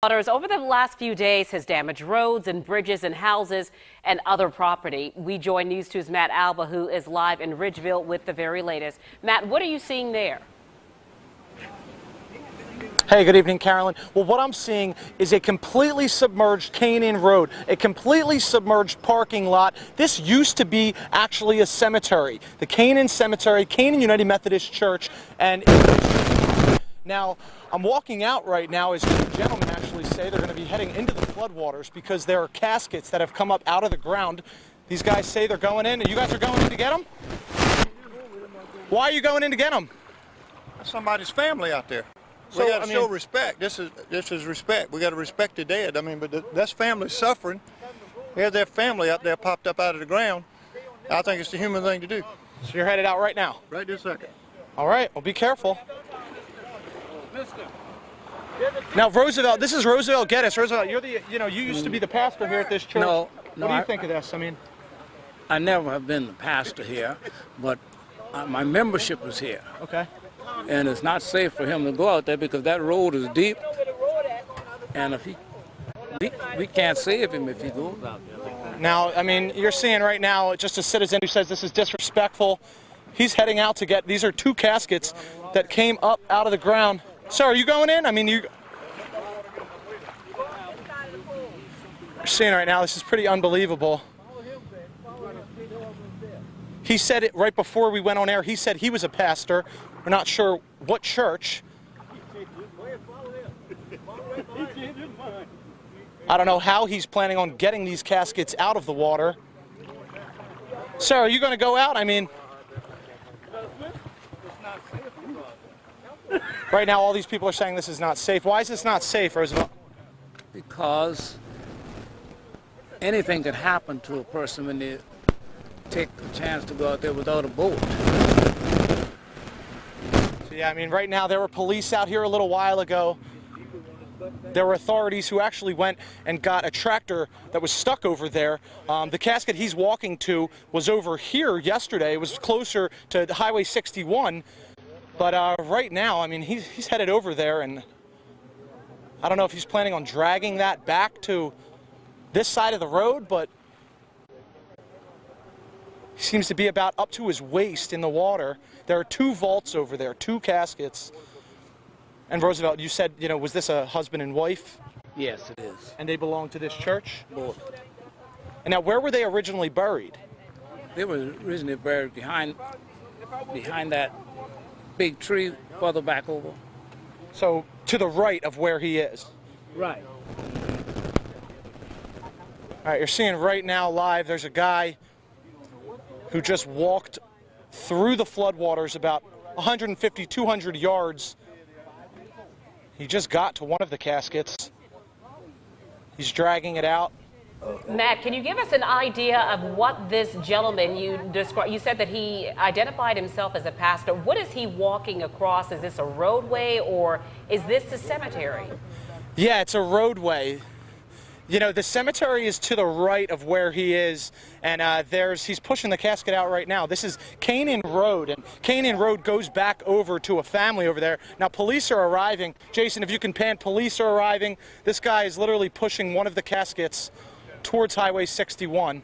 Waters over the last few days has damaged roads and bridges and houses and other property. We join News 2's Matt Alba, who is live in Ridgeville with the very latest. Matt, what are you seeing there? Hey, good evening, Carolyn. Well, what I'm seeing is a completely submerged Canaan Road, a completely submerged parking lot. This used to be actually a cemetery, the Canaan Cemetery, Canaan United Methodist Church, and now I'm walking out right now as two gentlemen actually say they're going to be heading into the floodwaters because there are caskets that have come up out of the ground. These guys say they're going in, and you guys are going in to get them? Why are you going in to get them? That's somebody's family out there. We got to show respect. This is respect. We got to respect the dead. I mean, but that's family suffering. Here's their family out there popped up out of the ground. I think it's the human thing to do. So you're headed out right now? Right this second. All right. Well, be careful. Now, Roosevelt, this is Roosevelt Geddes. Roosevelt, you're the, you used to be the pastor here at this church. No, what do you think of this? I mean, I never have been the pastor here, but my membership is here. Okay. And it's not safe for him to go out there because that road is deep, and if we can't save him if he goes out there. Now, I mean, you're seeing right now just a citizen who says this is disrespectful. He's heading out to get, these are two caskets that came up out of the ground. Sir, are you going in? I mean, you're seeing right now, this is pretty unbelievable. He said it right before we went on air. He said he was a pastor. We're not sure what church. I don't know how he's planning on getting these caskets out of the water. Sir, are you going to go out? I mean, right now all these people are saying this is not safe. Why is this not safe, Roosevelt? Because anything could happen to a person when they take a chance to go out there without a boat. So, yeah, I mean, right now there were police out here a little while ago. There were authorities who actually went and got a tractor that was stuck over there. The casket he's walking to was over here yesterday. It was closer to Highway 61. But right now, I mean, he's headed over there, and I don't know if he's planning on dragging that back to this side of the road, but he seems to be about up to his waist in the water. There are two vaults over there, two caskets. And Roosevelt, you said, was this a husband and wife? Yes, it is. And they belong to this church? Both. And now, where were they originally buried? They were originally buried behind that big tree further back over. So, to the right of where he is? Right. All right, you're seeing right now live, there's a guy who just walked through the floodwaters about 150, 200 yards. He just got to one of the caskets. He's dragging it out. Matt, can you give us an idea of what this gentleman you described? You said that he identified himself as a pastor. What is he walking across? Is this a roadway or is this the cemetery? Yeah, it's a roadway. The cemetery is to the right of where he is, and he's pushing the casket out right now. This is Canaan Road, and Canaan Road goes back over to a family over there. Now, police are arriving. Jason, if you can pan, police are arriving. This guy is literally pushing one of the caskets towards Highway 61.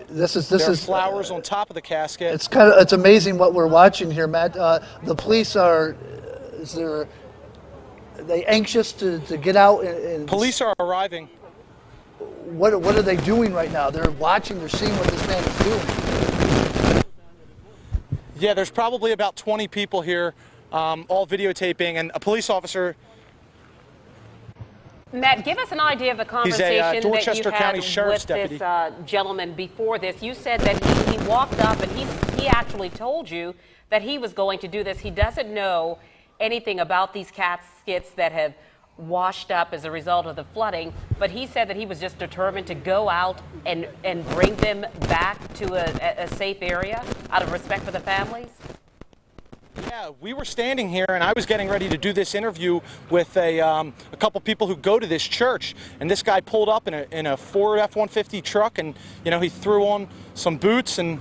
This is flowers on top of the casket. It's amazing what we're watching here, Matt. The police are they anxious to get out and police are arriving. What are they doing right now? They're watching, they're seeing what this man is doing. Yeah, there's probably about 20 people here, all videotaping, and a police officer. Matt, give us an idea of the conversation He's a Dorchester that you County had Sheriff's with deputy. this gentleman before this. You said that he walked up and he actually told you that he was going to do this. He doesn't know anything about these caskets that have washed up as a result of the flooding, but he said that he was just determined to go out and bring them back to a safe area out of respect for the families. Yeah, we were standing here, and I was getting ready to do this interview with a couple people who go to this church, and this guy pulled up in a Ford F-150 truck, and he threw on some boots, and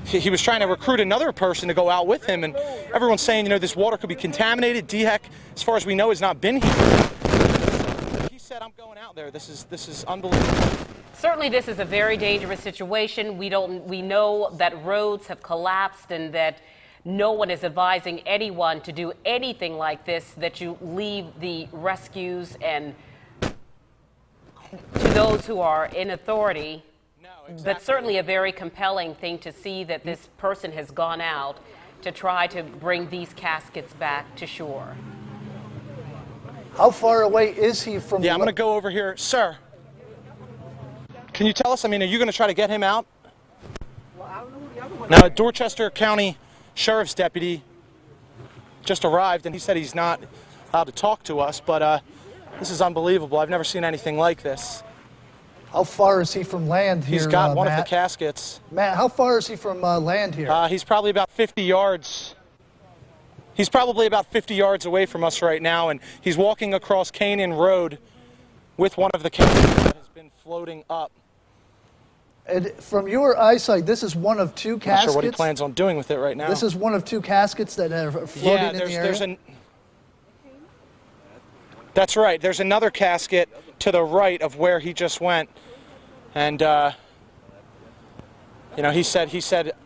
he was trying to recruit another person to go out with him, and everyone's saying, you know, this water could be contaminated. DHEC, as far as we know, has not been here. He said, I'm going out there. This is unbelievable. Certainly this is a very dangerous situation. We know that roads have collapsed and that no one is advising anyone to do anything like this, that you leave the rescues and to those who are in authority. No, exactly. But certainly a very compelling thing to see that this person has gone out to try to bring these caskets back to shore. How far away is he from? Yeah, I'm going to go over here. Sir, can you tell us, I mean, are you going to try to get him out? Now, a Dorchester County Sheriff's deputy just arrived, and he said he's not allowed to talk to us, but this is unbelievable. I've never seen anything like this. How far is he from land here, He's got one Matt? of the caskets. Matt, how far is he from land here? He's probably about 50 yards. He's probably about 50 yards away from us right now, and he's walking across Canaan Road with one of the caskets that has been floating up. And from your eyesight, this is one of two caskets? Not sure what he plans on doing with it right now. This is one of two caskets that are floating in the area? That's right. There's another casket to the right of where he just went. And, you know, he said,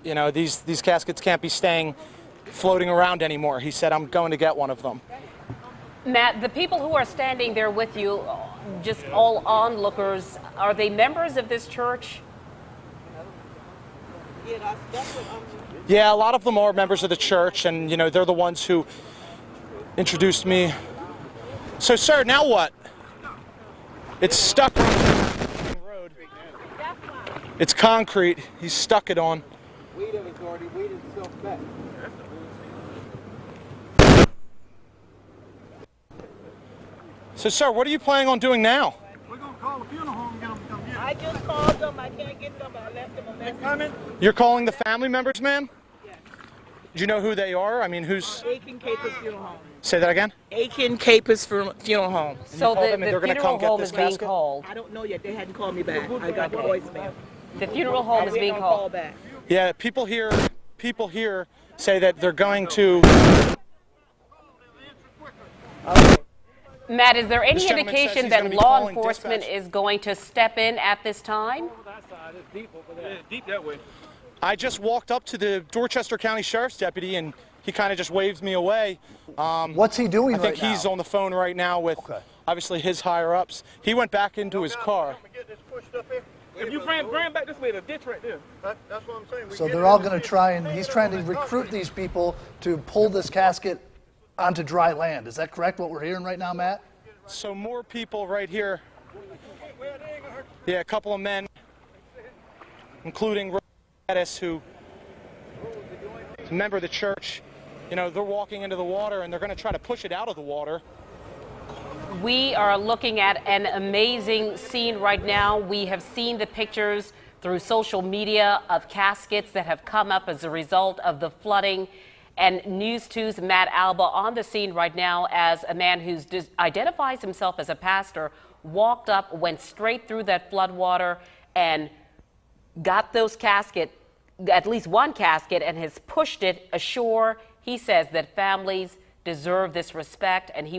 you know, these caskets can't be staying floating around anymore. He said, I'm going to get one of them. Matt, the people who are standing there with you, just all onlookers, are they members of this church? Yeah, a lot of them are members of the church, and, you know, they're the ones who introduced me. So, sir, now what? It's stuck on the road. It's concrete. He's stuck it on. So, sir, what are you planning on doing now? We're going to call the funeral home and get them to come get them. I just called them. I can't get them. I left them a message. Coming? You're calling the family members, ma'am? Yes. Do you know who they are? I mean, who's... Aiken Capers Funeral Home. Say that again? Aiken Capers Funeral Home. So call the them and they're gonna funeral come get home this is being casket? called. I don't know yet. They hadn't called me back. I got the voicemail. The funeral home is being called. Back. Yeah, people here say that they're going to... Matt, is there any This gentleman says indication he's that gonna be law calling enforcement dispatch. is going to step in at this time? Deep that way. I just walked up to the Dorchester County Sheriff's deputy, and he kind of just waved me away. What's he doing I think right now? he's on the phone right now with, obviously, his higher-ups. He went back into his car. If you bring back this way, the ditch right there. That's what I'm saying. So they're all going to try, and he's trying to recruit these people to pull this casket onto dry land. Is that correct, what we're hearing right now, Matt? So more people right here. Yeah, a couple of men, including Rose, who is a member of the church. You know, they're walking into the water, and they're going to try to push it out of the water. We are looking at an amazing scene right now. We have seen the pictures through social media of caskets that have come up as a result of the flooding. And News 2's Matt Alba on the scene right now as a man who identifies himself as a pastor walked up, went straight through that flood water and got those caskets, at least one casket, and has pushed it ashore. He says that families deserve this respect, and he